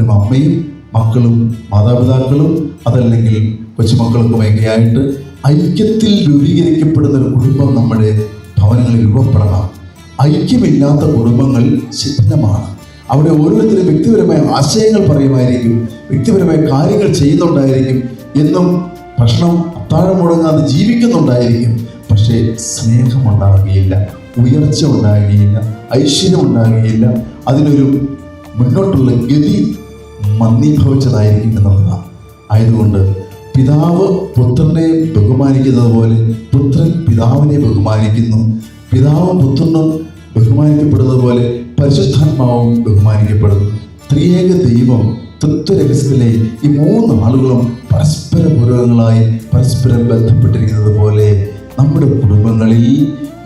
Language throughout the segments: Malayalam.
അപ്പനും അമ്മയും മക്കളും മാതാപിതാക്കളും അതല്ലെങ്കിൽ കൊച്ചുമക്കൾക്കുമൊക്കെ ആയിട്ട് ഐക്യത്തിൽ രൂപീകരിക്കപ്പെടുന്ന ഒരു കുടുംബം നമ്മുടെ ഭവനങ്ങളിൽ രൂപപ്പെടണം. ഐക്യമില്ലാത്ത കുടുംബങ്ങൾ ശിഥിലമാണ്. അവിടെ ഓരോരുത്തരും വ്യക്തിപരമായ ആശയങ്ങൾ പറയുമായിരിക്കും, വ്യക്തിപരമായ കാര്യങ്ങൾ ചെയ്യുന്നുണ്ടായിരിക്കും, എന്നും ഭക്ഷണം അത്താഴം മുടങ്ങാതെ ജീവിക്കുന്നുണ്ടായിരിക്കും. പക്ഷേ സ്നേഹമുണ്ടാകുകയില്ല, ഉയർച്ച ഉണ്ടാകുകയില്ല, ഐശ്വര്യം ഉണ്ടാകുകയില്ല. അതിനൊരു മുന്നോട്ടുള്ള ഗതി മന്ദീഭവിച്ചതായിരിക്കും എന്നുള്ളതാണ്. ആയതുകൊണ്ട് പിതാവ് പുത്രനെ ബഹുമാനിക്കുന്നത് പോലെ പുത്രൻ പിതാവിനെ ബഹുമാനിക്കുന്നു. പിതാവും പുത്രനും ബഹുമാനിക്കപ്പെടുന്നത് പോലെ പരിശുദ്ധാത്മാവും ബഹുമാനിക്കപ്പെടുന്നു. ത്രിയേക ദൈവം തത്വരഹസ്യത്തിലെ ഈ മൂന്ന് ആളുകളും പരസ്പര പൂരകങ്ങളായി പരസ്പരം ബന്ധപ്പെട്ടിരിക്കുന്നത് പോലെ നമ്മുടെ കുടുംബങ്ങളിൽ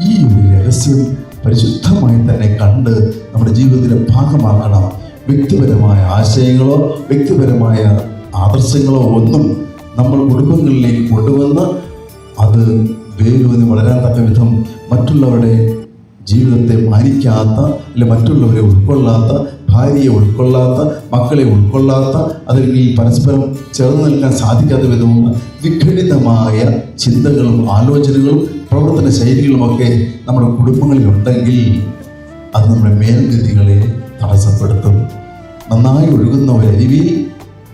ഈ ഒരു രഹസ്യം പരിശുദ്ധമായി തന്നെ കണ്ട് നമ്മുടെ ജീവിതത്തിലെ ഭാഗമാക്കണം. വ്യക്തിപരമായ ആശയങ്ങളോ വ്യക്തിപരമായ ആദർശങ്ങളോ ഒന്നും നമ്മൾ കുടുംബങ്ങളിലേക്ക് കൊണ്ടുവന്ന് അത് വേരൂന്നി വളരാൻ തക്ക വിധം മറ്റുള്ളവരുടെ ജീവിതത്തെ മാനിക്കാത്ത, അല്ലെ മറ്റുള്ളവരെ ഉൾക്കൊള്ളാത്ത, ഭാര്യയെ ഉൾക്കൊള്ളാത്ത, മക്കളെ ഉൾക്കൊള്ളാത്ത, അല്ലെങ്കിൽ പരസ്പരം ചേർന്ന് നിൽക്കാൻ സാധിക്കാത്ത വിധമുള്ള വിഘടിതമായ ചിന്തകളും ആലോചനകളും പ്രവർത്തന ശൈലികളുമൊക്കെ നമ്മുടെ കുടുംബങ്ങളിലുണ്ടെങ്കിൽ അത് നമ്മുടെ മേൽഗതികളെ തടസ്സപ്പെടുത്തും. നന്നായി ഒഴുകുന്ന ഒരു അരുവിയിൽ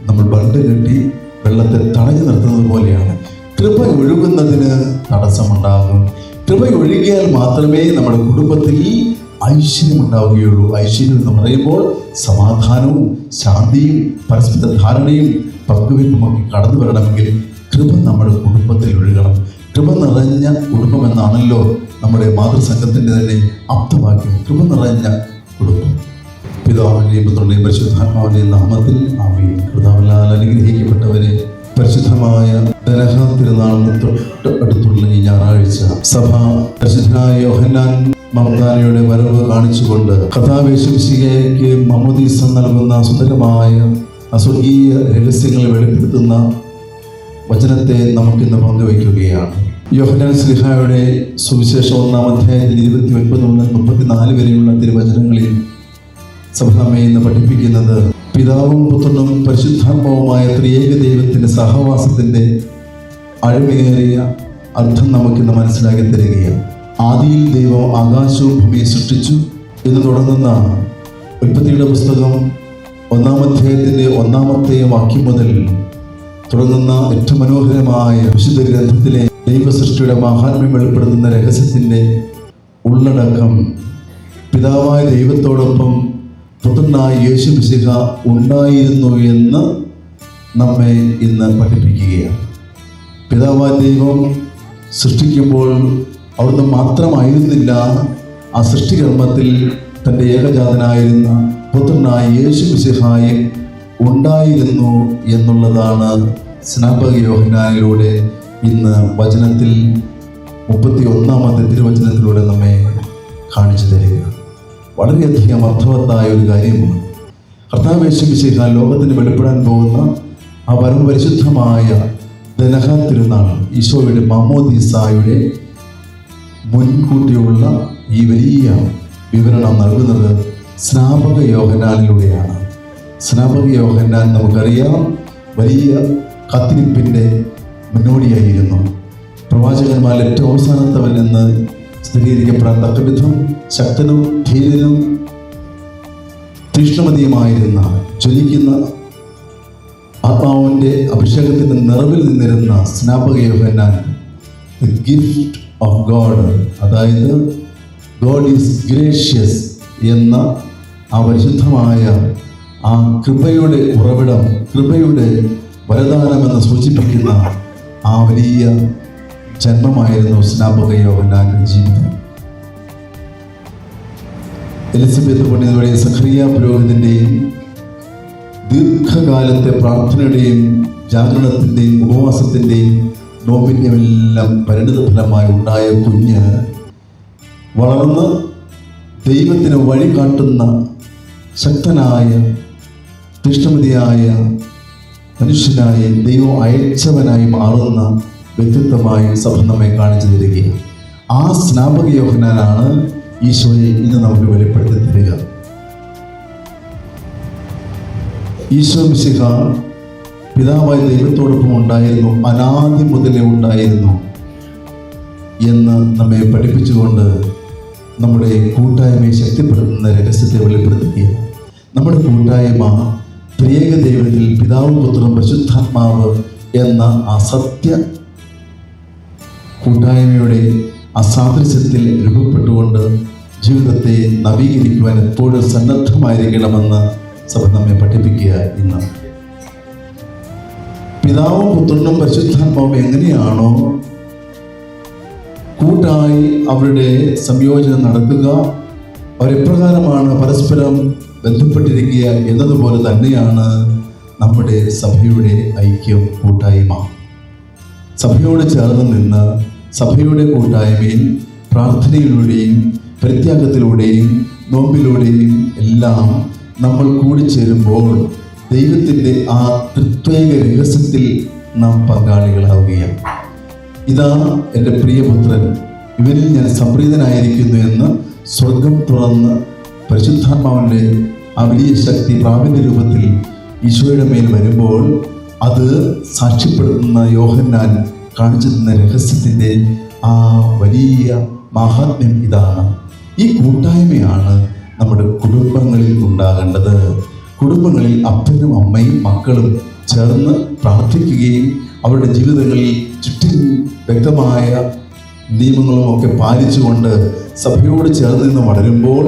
നമ്മൾ ബണ്ട് കെട്ടി വെള്ളത്തെ തടഞ്ഞു നിർത്തുന്നത് പോലെയാണ്. കൃപ ഒഴുകുന്നതിന് തടസ്സമുണ്ടാകും. കൃപ ഒഴുകിയാൽ മാത്രമേ നമ്മുടെ കുടുംബത്തിൽ ഐശ്വര്യം ഉണ്ടാവുകയുള്ളൂ. ഐശ്വര്യം എന്ന് പറയുമ്പോൾ സമാധാനവും ശാന്തിയും പരസ്പര ധാരണയും പങ്കുവയ്പ്പുമൊക്കെ കടന്നു വരണമെങ്കിൽ കൃപ നമ്മുടെ കുടുംബത്തിൽ ഒഴുകണം. കൃപ നിറഞ്ഞ കുടുംബം എന്നാണല്ലോ നമ്മുടെ മാതൃസംഘത്തിൻ്റെ തന്നെ ആപ്തവാക്യം. കൃപ നിറഞ്ഞ കുടുംബം. പിതാവിൻ്റെയും പുത്രൻ്റെയും പരിശുദ്ധാത്മാവിൻ്റെയും നാമത്തിൽ ആമേൻ. കർത്താവിനാൽ അനുഗ്രഹിക്കപ്പെട്ടവരെ, പരിശുദ്ധമായ ദനഹ തിരുനാളിന് തൊട്ട് അടുത്തുള്ള ഈ ഞായറാഴ്ച സഭ പരിശുദ്ധനായ യോഹന്നാൻ മമദാനയുടെ വരവ് കാണിച്ചുകൊണ്ട് കഥാവേശികയ്ക്ക് മാമോദീസ നൽകുന്ന സുന്ദരമായ അസ്വർഗീയ രഹസ്യങ്ങൾ വെളിപ്പെടുത്തുന്ന വചനത്തെ നമുക്കിന്ന് പങ്കുവയ്ക്കുകയാണ്. യോഹന്നാൻ ശ്ലീഹായുടെ സുവിശേഷം 1-ാം അധ്യായത്തിൽ 29 മുതൽ 34 വരെയുള്ള തിരുവചനങ്ങളിൽ സഭ നമ്മെ ഇന്ന് പഠിപ്പിക്കുന്നത് പിതാവും പുത്രനും പരിശുദ്ധാത്മാവുമായ ത്രിയേക ദൈവത്തിൻ്റെ സഹവാസത്തിൻ്റെ ആഴമേറിയ അർത്ഥം നമുക്കിന്ന് മനസ്സിലാക്കി തരികയാണ്. ആദിയിൽ ദൈവം ആകാശവും ഭൂമിയെ സൃഷ്ടിച്ചു എന്ന് തുടങ്ങുന്ന ഉൽപ്പത്തിയുടെ പുസ്തകം 1-ാം അധ്യായത്തിൻ്റെ 1-ാമത്തെ വാക്യം മുതൽ തുടങ്ങുന്ന ഏറ്റവും മനോഹരമായ വിശുദ്ധ ഗ്രന്ഥത്തിലെ ദൈവസൃഷ്ടിയുടെ മഹാത്മ്യം വെളിപ്പെടുത്തുന്ന രഹസ്യത്തിൻ്റെ ഉള്ളടക്കം പിതാവായ ദൈവത്തോടൊപ്പം പുത്രനായ യേശു മിശിഹ ഉണ്ടായിരുന്നു എന്ന് നമ്മെ ഇന്ന് പഠിപ്പിക്കുകയാണ്. പിതാവായ ദൈവം സൃഷ്ടിക്കുമ്പോൾ അവിടുന്ന് മാത്രമായിരുന്നില്ല ആ സൃഷ്ടികർമ്മത്തിൽ തൻ്റെ ഏകജാതനായിരുന്ന പുത്രനായ യേശു മിശിഹായും ഉണ്ടായിരുന്നു എന്നുള്ളതാണ് സ്നാപക യോഹന്നാനിലൂടെ ഇന്ന് വചനത്തിൽ 31-ാമത്തെ തിരുവചനത്തിലൂടെ നമ്മെ കാണിച്ചു തരിക. വളരെയധികം അർത്ഥവത്തായ ഒരു കാര്യമാണ്. കർത്താവ് യേശു മിശിഹ ലോകത്തിന് വെളിപ്പെടാൻ പോകുന്ന ആ പരമപരിശുദ്ധമായ ദനഹ തിരുനാൾ, ഈശോയുടെ മാമോദീസായുടെ മുൻകൂട്ടിയുള്ള ഈ വലിയ വിവരണം നൽകുന്നത് സ്നാപക യോഹന്നാനിലൂടെയാണ്. സ്നാപക യോഹന്നാൻ നമുക്കറിയാം വലിയ കാത്തിരിപ്പിൻ്റെ മുന്നോടിയായിരുന്നു. പ്രവാചകന്മാരിൽ ഏറ്റവും അവസാനത്തവൻ എന്ന് സ്ഥിരീകരിക്കപ്പെടാൻ തക്കവിധം ശക്തനും ധീരനും തീക്ഷ്ണമതിയുമായിരുന്ന ജ്വലിക്കുന്ന ആത്മാവിൻ്റെ അഭിഷേകത്തിൻ്റെ നിറവിൽ നിന്നിരുന്ന സ്നാപക യോഹന്നാൻ ദ ഗിഫ്റ്റ് ഓഫ് ഗോഡ്, അതായത് ഗോഡ് ഈസ് ഗ്രേഷ്യസ് എന്ന ആ പരിശുദ്ധമായ ആ കൃപയുടെ ഉറവിടം, കൃപയുടെ വരദാനമെന്ന് സൂചിപ്പിക്കുന്ന ആ വലിയ ജന്മമായിരുന്നു സ്നാപക യോഹന്നാന്റെ ജീവിതം. എലിസബത്ത് പണ്ഡിതയുടെയും സഖറിയ പുരോഹിതൻ്റെയും ദീർഘകാലത്തെ പ്രാർത്ഥനയുടെയും ജാഗരണത്തിൻ്റെയും ഉപവാസത്തിൻ്റെയും നോമ്പിൻ്റെയും എല്ലാം പരിണിത ഫലമായി ഉണ്ടായ കുഞ്ഞ് വളർന്ന് ദൈവത്തിന് വഴി കാട്ടുന്ന ശക്തനായ തീഷ്ണമതിയായ മനുഷ്യനായി ദൈവം അയച്ചവനായി മാറുന്ന വ്യക്തിത്വമായി സഭ നമ്മെ കാണിച്ചു തരികയാണ്. ആ സ്നാപക യോഹന്നാനാണ് ഈശോയെ ഇന്ന് നമുക്ക് വെളിപ്പെടുത്തി തരിക. ഈശോ മിശിഹ പിതാവായ ദൈവത്തോടൊപ്പം ഉണ്ടായിരുന്നു, അനാദി മുതലേ ഉണ്ടായിരുന്നു എന്ന് നമ്മെ പഠിപ്പിച്ചുകൊണ്ട് നമ്മുടെ കൂട്ടായ്മയെ ശക്തിപ്പെടുത്തുന്ന രഹസ്യത്തെ വെളിപ്പെടുത്തുകയാണ്. നമ്മുടെ കൂട്ടായ്മ ത്രിയേക ദൈവത്തിൽ പിതാവും പുത്രനും പരിശുദ്ധാത്മാവ് എന്ന ആ സത്യ കൂട്ടായ്മയുടെ അസാദൃശ്യത്തിൽ രൂപപ്പെട്ടുകൊണ്ട് ജീവിതത്തെ നവീകരിക്കുവാൻ എപ്പോഴും സന്നദ്ധമായിരിക്കണമെന്ന് സഭ നമ്മെ പഠിപ്പിക്കുക. ഇന്ന് പിതാവും പുത്രനും പരിശുദ്ധാത്മാവും എങ്ങനെയാണോ കൂട്ടായി അവരുടെ സംയോജനം നടക്കുക, അവരെപ്രകാരമാണ് പരസ്പരം ബന്ധപ്പെട്ടിരിക്കുക എന്നതുപോലെ തന്നെയാണ് നമ്മുടെ സഭയുടെ ഐക്യം, കൂട്ടായ്മ. സഭയോട് ചേർന്ന് നിന്ന് സഭയുടെ കൂട്ടായ്മയിൽ പ്രാർത്ഥനയിലൂടെയും പരിത്യാഗത്തിലൂടെയും നോമ്പിലൂടെയും എല്ലാം നമ്മൾ കൂടിച്ചേരുമ്പോൾ ദൈവത്തിൻ്റെ ആ ത്രിത്വൈക രഹസ്യത്തിൽ നാം പങ്കാളികളാവുകയാണ്. ഇതാ എൻ്റെ പ്രിയപുത്രൻ, ഇവരിൽ ഞാൻ സംപ്രീതനായിരിക്കുന്നു എന്ന് സ്വർഗം തുറന്ന് പരിശുദ്ധാത്മാവിൻ്റെ ആ വലിയ ശക്തി പ്രാപിന്റെ രൂപത്തിൽ ഈശോയുടെ മേൽ വരുമ്പോൾ അത് സാക്ഷ്യപ്പെടുത്തുന്ന യോഹന്നാൻ കാണിച്ചു തന്ന രഹസ്യത്തിൻ്റെ ആ വലിയ മഹാത്മ്യം ഇതാണ്. ഈ കൂട്ടായ്മയാണ് നമ്മുടെ കുടുംബങ്ങളിൽ ഉണ്ടാകേണ്ടത്. കുടുംബങ്ങളിൽ അപ്പനും അമ്മയും മക്കളും ചേർന്ന് പ്രാർത്ഥിക്കുകയും അവരുടെ ജീവിതങ്ങളിൽ ചുറ്റും വ്യക്തമായ നിയമങ്ങളും ഒക്കെ പാലിച്ചുകൊണ്ട് സഭയോട് ചേർന്ന് നിന്ന് വളരുമ്പോൾ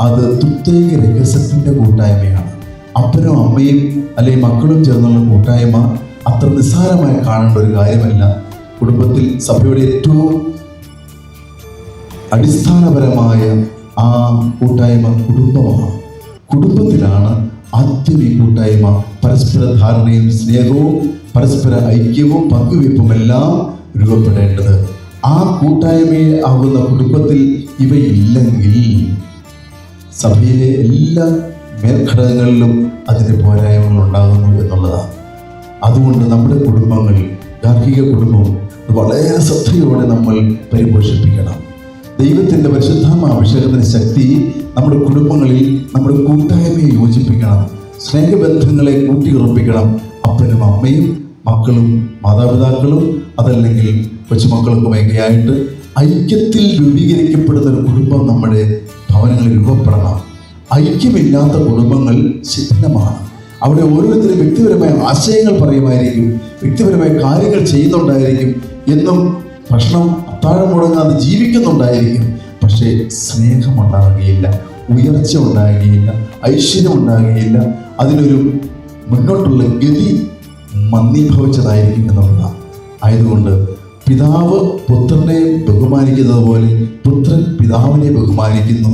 അത് ത്രിത്വൈക രഹസ്യത്തിൻ്റെ കൂട്ടായ്മയാണ്. അപ്പനും അമ്മയും അല്ലെങ്കിൽ മക്കളും ചേർന്നുള്ള കൂട്ടായ്മ അത്ര നിസ്സാരമായി കാണേണ്ട ഒരു കാര്യമല്ല. കുടുംബത്തിൽ സഭയുടെ ഏറ്റവും അടിസ്ഥാനപരമായ ആ കൂട്ടായ്മ കുടുംബമാണ്. കുടുംബത്തിലാണ് ആദ്യം ഈ കൂട്ടായ്മ പരസ്പര ധാരണയും സ്നേഹവും പരസ്പര ഐക്യവും പങ്കുവയ്പ്പുമെല്ലാം രൂപപ്പെടേണ്ടത്. ആ കൂട്ടായ്മയെ ആകുന്ന കുടുംബത്തിൽ ഇവയില്ലെങ്കിൽ സഭയിലെ എല്ലാ മേൽഘടകങ്ങളിലും അതിൻ്റെ പോരായ്മകൾ ഉണ്ടാകുന്നു എന്നുള്ളതാണ്. അതുകൊണ്ട് നമ്മുടെ കുടുംബങ്ങൾ, ഗാർഹിക കുടുംബം വളരെ ശ്രദ്ധയോടെ നമ്മൾ പരിപോഷിപ്പിക്കണം. ദൈവത്തിൻ്റെ പരിശുദ്ധാത്മാഭിഷേകത്തിൻ്റെ ശക്തി നമ്മുടെ കുടുംബങ്ങളിൽ നമ്മുടെ കൂട്ടായ്മയെ യോജിപ്പിക്കണം, സ്നേഹബന്ധങ്ങളെ കൂട്ടിയുറപ്പിക്കണം. അപ്പനും അമ്മയും മക്കളും മാതാപിതാക്കളും അതല്ലെങ്കിൽ കൊച്ചുമക്കൾക്കുമൊക്കെ ആയിട്ട് ഐക്യത്തിൽ രൂപീകരിക്കപ്പെടുന്ന ഒരു കുടുംബം നമ്മുടെ ഭവനങ്ങളിൽ രൂപപ്പെടണം. ഐക്യമില്ലാത്ത കുടുംബങ്ങൾ ശിഥിലമാണ്. അവിടെ ഓരോരുത്തരും വ്യക്തിപരമായ ആശയങ്ങൾ പറയുമായിരിക്കും, വ്യക്തിപരമായ കാര്യങ്ങൾ ചെയ്യുന്നുണ്ടായിരിക്കും, എന്നും ഭക്ഷണം അത്താഴം മുടങ്ങാതെ ജീവിക്കുന്നുണ്ടായിരിക്കും. പക്ഷേ സ്നേഹമുണ്ടാകുകയില്ല, ഉയർച്ച ഉണ്ടാകുകയില്ല, ഐശ്വര്യം ഉണ്ടാകുകയില്ല. അതിനൊരു മുന്നോട്ടുള്ള ഗതി മന്ദീഭവിച്ചതായിരിക്കും എന്നുള്ളതാണ്. ആയതുകൊണ്ട് പിതാവ് പുത്രനെ ബഹുമാനിക്കുന്നത് പോലെ പുത്രൻ പിതാവിനെ ബഹുമാനിക്കുന്നു.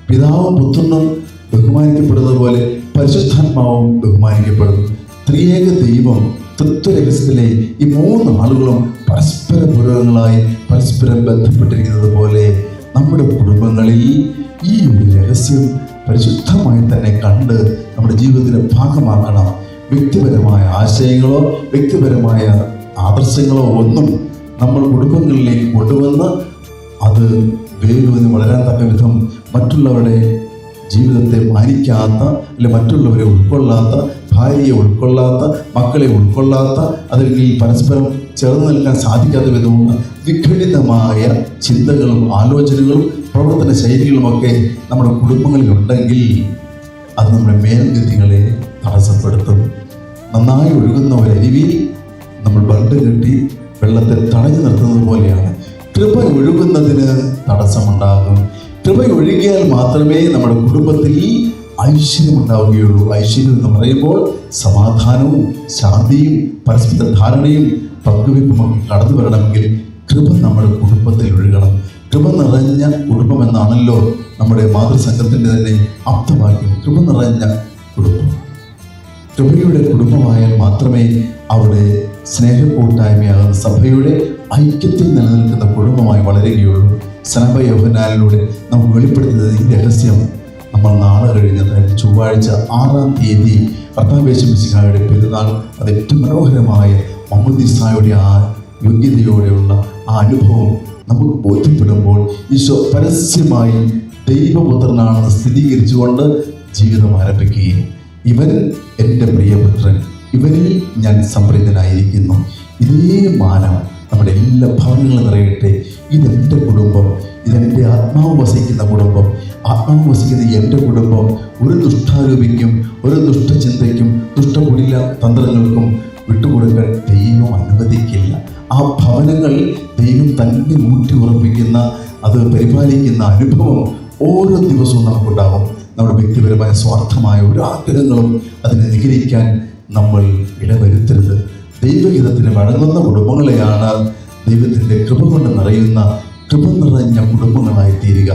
പിതാവും പുത്രനും ബഹുമാനിക്കപ്പെടുന്നത് പോലെ പരിശുദ്ധാത്മാവും ബഹുമാനിക്കപ്പെടുന്നു. ത്രിയേക ദൈവം തത്വരഹസ്യത്തിലെ ഈ മൂന്ന് ആളുകളും പരസ്പര പൂരകങ്ങളായി പരസ്പരം ബന്ധപ്പെട്ടിരിക്കുന്നത് പോലെ നമ്മുടെ കുടുംബങ്ങളിൽ ഈ ഒരു രഹസ്യം പരിശുദ്ധമായി തന്നെ കണ്ട് നമ്മുടെ ജീവിതത്തിൻ്റെ ഭാഗമാക്കണം. വ്യക്തിപരമായ ആശയങ്ങളോ വ്യക്തിപരമായ ആദർശങ്ങളോ ഒന്നും നമ്മൾ കുടുംബങ്ങളിലേക്ക് കൊണ്ടുവന്ന് അത് വേരുവന്ന് വളരാൻ തക്ക വിധം മറ്റുള്ളവരുടെ ജീവിതത്തെ മാനിക്കാത്ത, അല്ലെ മറ്റുള്ളവരെ ഉൾക്കൊള്ളാത്ത, ഭാര്യയെ ഉൾക്കൊള്ളാത്ത, മക്കളെ ഉൾക്കൊള്ളാത്ത, അല്ലെങ്കിൽ പരസ്പരം ചേർന്ന് നിൽക്കാൻ സാധിക്കാത്ത വിധമുള്ള വിഘടിതമായ ചിന്തകളും ആലോചനകളും പ്രവർത്തന ശൈലികളുമൊക്കെ നമ്മുടെ കുടുംബങ്ങളിലുണ്ടെങ്കിൽ അത് നമ്മുടെ മേൽഗതികളെ തടസ്സപ്പെടുത്തും. നന്നായി ഒഴുകുന്ന ഒരരുവിയിൽ നമ്മൾ ബണ്ട് കെട്ടി വെള്ളത്തെ തടഞ്ഞു നിർത്തുന്നത് പോലെയാണ്. കൃപ ഒഴുകുന്നതിന് തടസ്സമുണ്ടാകും. കൃപ ഒഴുകിയാൽ മാത്രമേ നമ്മുടെ കുടുംബത്തിൽ ഐശ്വര്യം ഉണ്ടാവുകയുള്ളൂ. ഐശ്വര്യം എന്ന് പറയുമ്പോൾ സമാധാനവും ശാന്തിയും പരസ്പര ധാരണയും പങ്കുവയ്പ്പുമൊക്കെ കടന്നു വരണമെങ്കിൽ കൃപ നമ്മുടെ കുടുംബത്തിൽ ഒഴുകണം. കൃപ നിറഞ്ഞ കുടുംബം എന്നാണല്ലോ നമ്മുടെ മാതൃസംഘത്തിൻ്റെ തന്നെ ആപ്തവാക്യം. കൃപ നിറഞ്ഞ കുടുംബം, കൃപയുടെ കുടുംബമായാൽ മാത്രമേ അവിടെ സ്നേഹക്കൂട്ടായ്മയാകുന്ന സഭയുടെ ഐക്യത്തിൽ നിലനിൽക്കുന്ന കുടുംബമായി വളരുകയുള്ളൂ. സ്നാപക യോഹന്നാനിലൂടെ നമുക്ക് വെളിപ്പെടുത്തുന്നത് ഈ രഹസ്യം നമ്മൾ നാളെ കഴിഞ്ഞത് ചൊവ്വാഴ്ച 6-ാം തീയതി കർത്താവ് യേശു മിശിഹായുടെ പെരുന്നാൾ, അത് ഏറ്റവും മനോഹരമായ മമ്മുദീസായുടെ ആ യോഗ്യതയോടെയുള്ള ആ അനുഭവം നമുക്ക് ബോധ്യപ്പെടുമ്പോൾ ഈശോ പരസ്യമായി ദൈവപുത്രനാണെന്ന് സ്ഥിരീകരിച്ചുകൊണ്ട് ജീവിതം ആരംഭിക്കുകയും ഇവൻ എൻ്റെ പ്രിയപുത്രൻ, ഇവനിൽ ഞാൻ സംപ്രീതനായിരിക്കുന്നു. ഇതേ മാനം നമ്മുടെ എല്ലാ ഭവനങ്ങളും നിറയട്ടെ. ഇതെൻ്റെ കുടുംബം, ഇതെൻ്റെ ആത്മാവ് വസിക്കുന്ന കുടുംബം, ആത്മാവ് വസിക്കുന്ന എൻ്റെ കുടുംബം ഒരു ദുഷ്ടാരൂപിക്കും ഒരു ദുഷ്ടചിന്തയ്ക്കും ദുഷ്ടകുടില തന്ത്രങ്ങൾക്കും വിട്ടുകൊടുക്കാൻ ദൈവം അനുവദിക്കില്ല. ആ ഭവനങ്ങൾ ദൈവം തന്നെ ഊട്ടി ഉറപ്പിക്കുന്ന, അത് പരിപാലിക്കുന്ന അനുഭവം ഓരോ ദിവസവും നമുക്കുണ്ടാകും. നമ്മുടെ വ്യക്തിപരമായ സ്വാർത്ഥമായ ഒരു ആഗ്രഹങ്ങളും അതിനെ നിഗ്രഹിക്കാൻ നമ്മൾ ഇടവരുത്തരുത്. ദൈവഹിതത്തിന് വഴങ്ങുന്ന കുടുംബങ്ങളെയാണ് ദൈവത്തിൻ്റെ കൃപ കൊണ്ട് നിറയുന്ന, കൃപ നിറഞ്ഞ കുടുംബങ്ങളായി തീരുക.